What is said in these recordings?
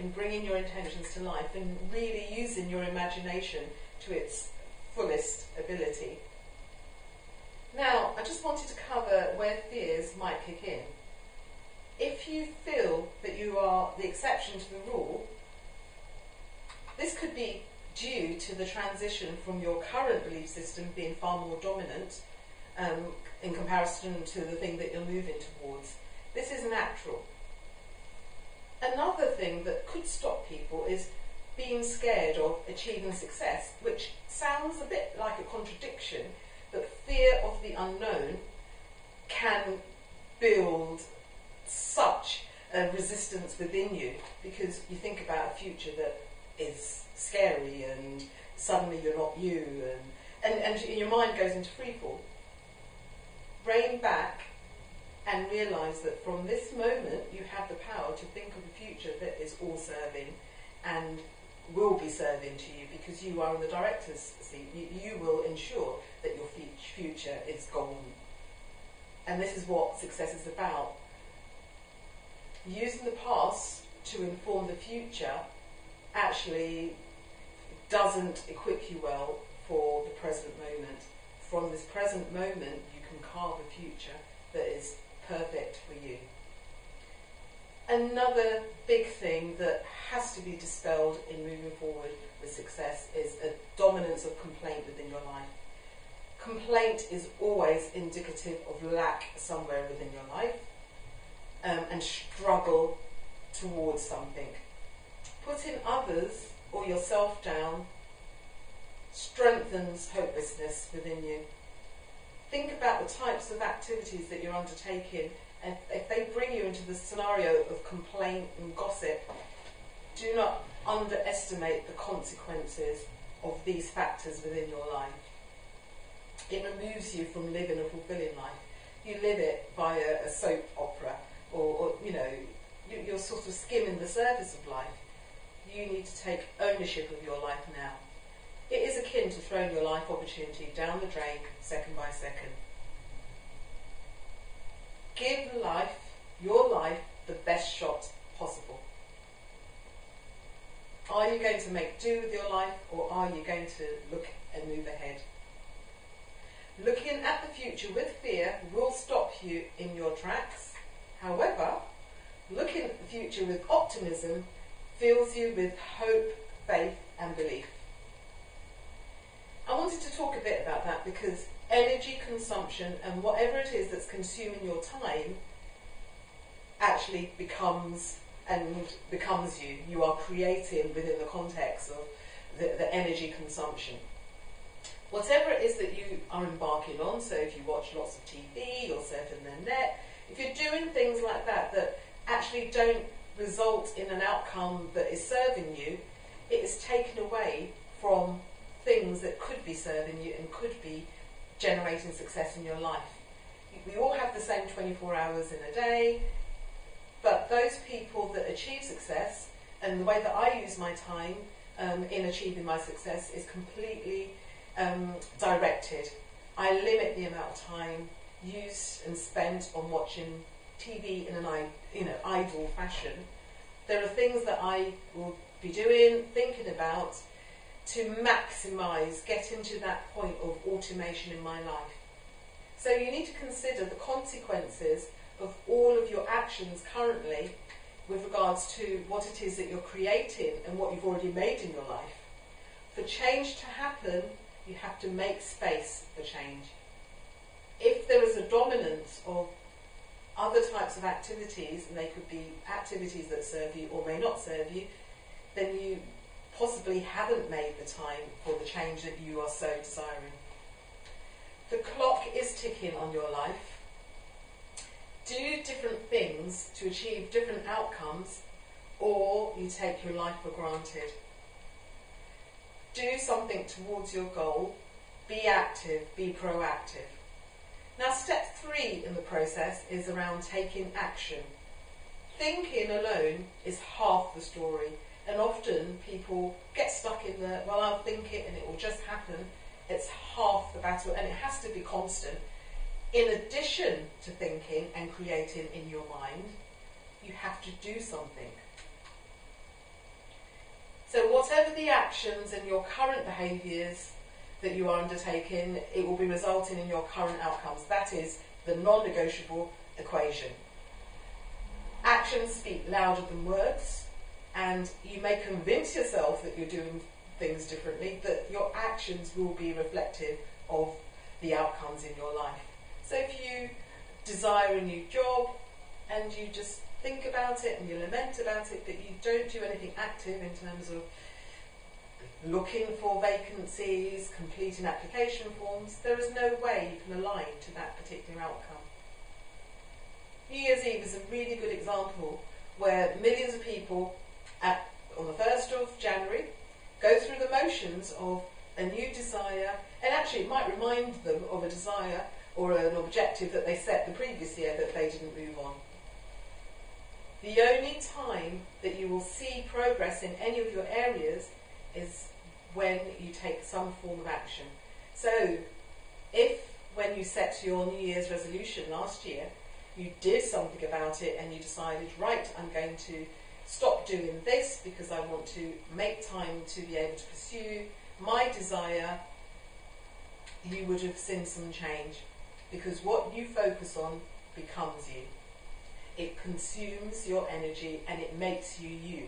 in bringing your intentions to life and really using your imagination to its fullest ability. Now, I just wanted to cover where fears might kick in. If you feel that you are the exception to the rule, this could be due to the transition from your current belief system being far more dominant in comparison to the thing that you're moving towards. This is natural. Another thing that could stop people is being scared of achieving success, which sounds a bit like a contradiction, but fear of the unknown can build such a resistance within you, because you think about a future that is scary and suddenly you're not you, and your mind goes into freefall. Rein back and realise that from this moment you have the power to think of a future that is all serving and will be serving to you, because you are in the director's seat. You will ensure that your future is golden. And this is what success is about. Using the past to inform the future actually doesn't equip you well for the present moment. From this present moment you can carve a future that is perfect for you. Another big thing that has to be dispelled in moving forward with success is a dominance of complaint within your life. Complaint is always indicative of lack somewhere within your life, and struggle towards something. Putting others or yourself down strengthens hopelessness within you. Think about the types of activities that you're undertaking, and if they bring you into the scenario of complaint and gossip, do not underestimate the consequences of these factors within your life. It removes you from living a fulfilling life. You live it via a soap opera, or you're sort of skimming the surface of life. You need to take ownership of your life now. It is akin to throwing your life opportunity down the drain second by second. Give your life, the best shot possible. Are you going to make do with your life, or are you going to look and move ahead? Looking at the future with fear will stop you in your tracks. However, looking at the future with optimism fills you with hope, faith and belief. I wanted to talk a bit about that because energy consumption and whatever it is that's consuming your time actually becomes you. You are creating within the context of the energy consumption. Whatever it is that you are embarking on, so if you watch lots of TV or surfing the net, if you're doing things like that that actually don't result in an outcome that is serving you, it is taken away from things that could be serving you and could be generating success in your life. We all have the same 24 hours in a day, but those people that achieve success, and the way that I use my time in achieving my success is completely directed. I limit the amount of time used and spent on watching TV in an idle fashion. There are things that I will be doing, thinking about, to maximise getting to that point of automation in my life. So you need to consider the consequences of all of your actions currently with regards to what it is that you're creating and what you've already made in your life. For change to happen, you have to make space for change. If there is a dominance of other types of activities, and they could be activities that serve you or may not serve you, then you possibly haven't made the time for the change that you are so desiring. The clock is ticking on your life. Do different things to achieve different outcomes, or you take your life for granted. Do something towards your goal. Be active, be proactive. Now, step 3 in the process is around taking action. Thinking alone is half the story, and often people get stuck in the, well, I'll think it and it will just happen. It's half the battle, and it has to be constant. In addition to thinking and creating in your mind, you have to do something. So whatever the actions and your current behaviours that you are undertaking, it will be resulting in your current outcomes. That is the non-negotiable equation. Actions speak louder than words, and you may convince yourself that you're doing things differently, but your actions will be reflective of the outcomes in your life. So if you desire a new job and you just think about it and you lament about it, but you don't do anything active in terms of looking for vacancies, completing application forms, there is no way you can align to that particular outcome. New Year's Eve is a really good example where millions of people on the 1st of January go through the motions of a new desire, and actually it might remind them of a desire or an objective that they set the previous year that they didn't move on. The only time that you will see progress in any of your areas is when you take some form of action. So if when you set your New Year's resolution last year, you did something about it and you decided, right, I'm going to stop doing this because I want to make time to be able to pursue my desire, you would have seen some change, because what you focus on becomes you. It consumes your energy and it makes you you.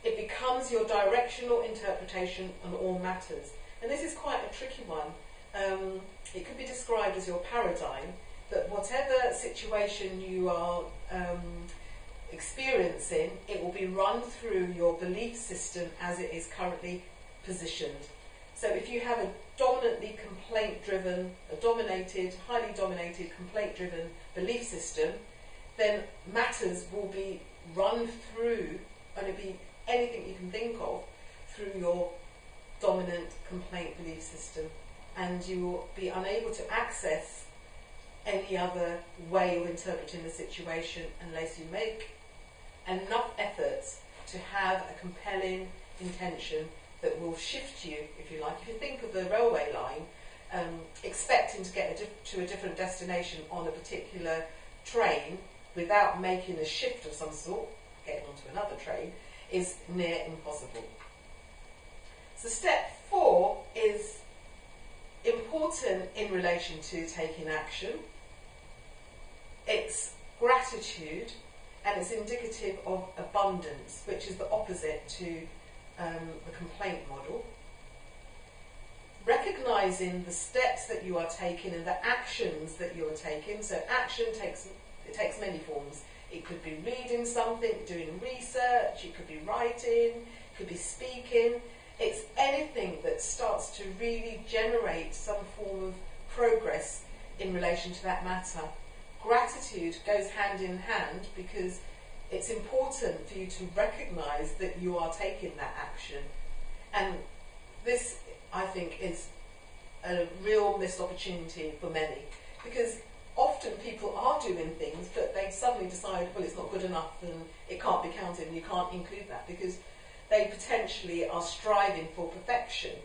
It becomes your directional interpretation on all matters. And this is quite a tricky one. It could be described as your paradigm, that whatever situation you are experiencing, it will be run through your belief system as it is currently positioned. So if you have a dominantly complaint-driven, highly dominated, complaint-driven belief system, then matters will be run through, and it'll be anything you can think of, through your dominant complaint belief system. And you will be unable to access any other way of interpreting the situation unless you make enough efforts to have a compelling intention that will shift you, if you like. If you think of the railway line, expecting to get to a different destination on a particular train without making a shift of some sort, getting onto another train, is near impossible. So step 4 is important in relation to taking action. It's gratitude, and it's indicative of abundance, which is the opposite to the complaint model. Recognising the steps that you are taking and the actions that you are taking. So action takes many forms. It could be reading something, doing research, it could be writing, it could be speaking. It's anything that starts to really generate some form of progress in relation to that matter. Gratitude goes hand in hand because it's important for you to recognise that you are taking that action. And this, I think, is a real missed opportunity for many, because often people are doing things but they suddenly decide, well, it's not good enough and it can't be counted and you can't include that, because they potentially are striving for perfection.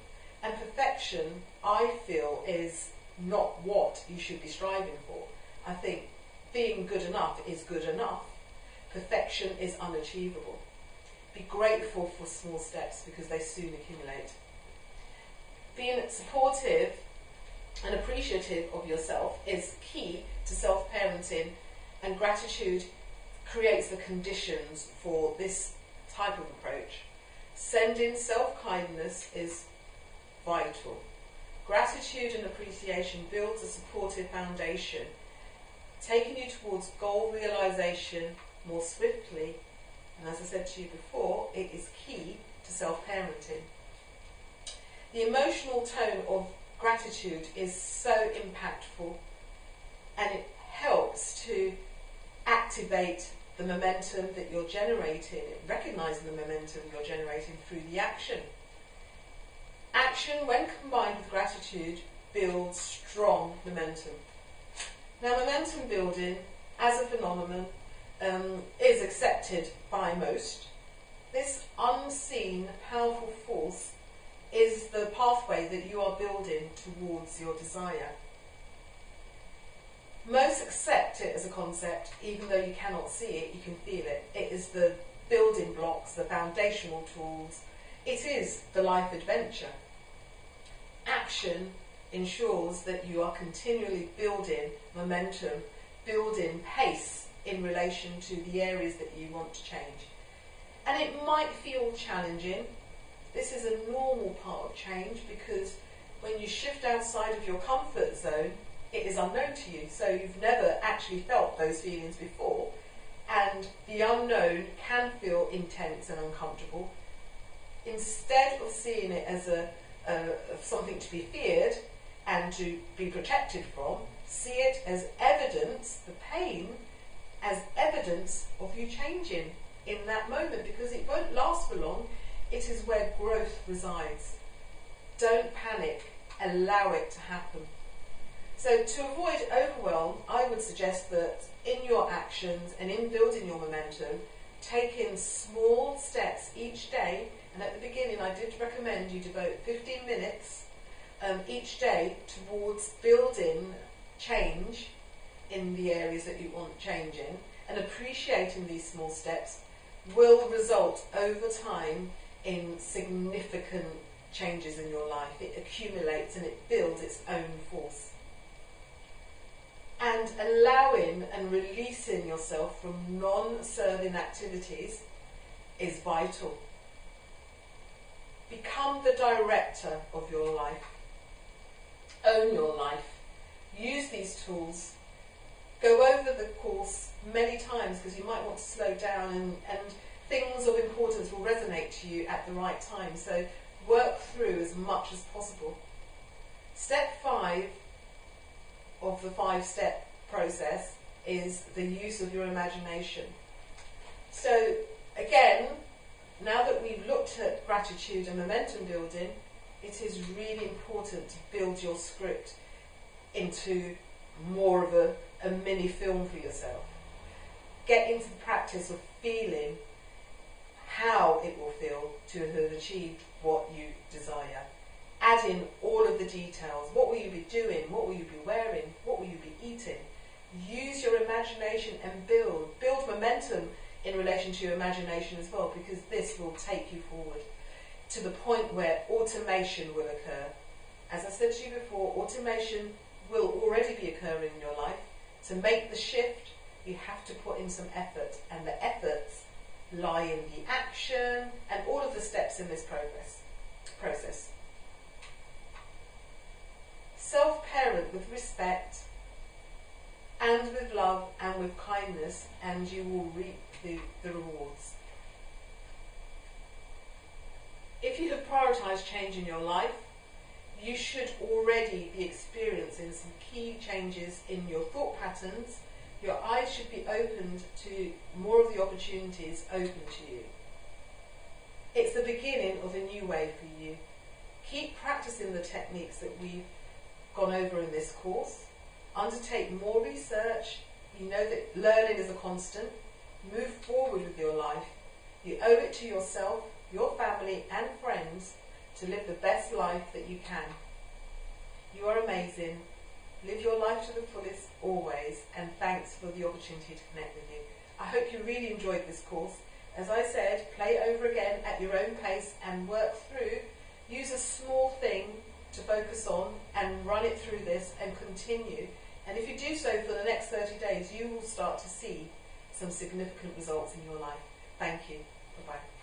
And perfection, I feel, is not what you should be striving for. I think being good enough is good enough. Perfection is unachievable. Be grateful for small steps because they soon accumulate. Being supportive and appreciative of yourself is key to self-parenting, and gratitude creates the conditions for this type of approach. Sending self-kindness is vital. Gratitude and appreciation builds a supportive foundation, taking you towards goal realisation more swiftly, and as I said to you before, it is key to self-parenting. The emotional tone of gratitude is so impactful, and it helps to activate the momentum that you're generating, recognising the momentum you're generating through the action. Action, when combined with gratitude, builds strong momentum. Now, momentum building as a phenomenon is accepted by most. This unseen, powerful force is the pathway that you are building towards your desire. Most accept it as a concept, even though you cannot see it, you can feel it. It is the building blocks, the foundational tools. It is the life adventure. Action ensures that you are continually building momentum, building pace in relation to the areas that you want to change. And it might feel challenging. This is a normal part of change, because when you shift outside of your comfort zone, it is unknown to you. So you've never actually felt those feelings before, and the unknown can feel intense and uncomfortable. Instead of seeing it as something to be feared and to be protected from, see it as evidence, the pain as evidence of you changing in that moment, because it won't last for long. It is where growth resides. Don't panic, allow it to happen. So to avoid overwhelm, I would suggest that in your actions and in building your momentum, take in small steps each day. And at the beginning, I did recommend you devote 15 minutes each day towards building change in the areas that you want change in, and appreciating these small steps will result over time in significant changes in your life. It accumulates and it builds its own force. And allowing and releasing yourself from non-serving activities is vital. Become the director of your life. Own your life. Use these tools. Go over the course many times, because you might want to slow down, and things of importance will resonate to you at the right time. So work through as much as possible. Step 5 of the 5-step process is the use of your imagination. So again, now that we've looked at gratitude and momentum building, it is really important to build your script into more of a mini film for yourself. Get into the practice of feeling how it will feel to have achieved what you desire. Add in all of the details. What will you be doing? What will you be wearing? What will you be eating? Use your imagination and build momentum in relation to your imagination as well, because this will take you forward to the point where automation will occur. As I said to you before, automation will already be occurring in your life. To make the shift, you have to put in some effort, and the efforts lie in the action and all of the steps in this process. Self-parent with respect and with love and with kindness, and you will reap the rewards. If you have prioritised change in your life, you should already be experiencing some key changes in your thought patterns. Your eyes should be opened to more of the opportunities open to you. It's the beginning of a new way for you. Keep practicing the techniques that we've gone over in this course. Undertake more research. You know that learning is a constant. Move forward with your life. You owe it to yourself, your family and friends to live the best life that you can. You are amazing. Live your life to the fullest always, and thanks for the opportunity to connect with you. I hope you really enjoyed this course. As I said, play over again at your own pace and work through. Use a small thing to focus on and run it through this and continue. And if you do so for the next 30 days, you will start to see some significant results in your life. Thank you. Bye-bye.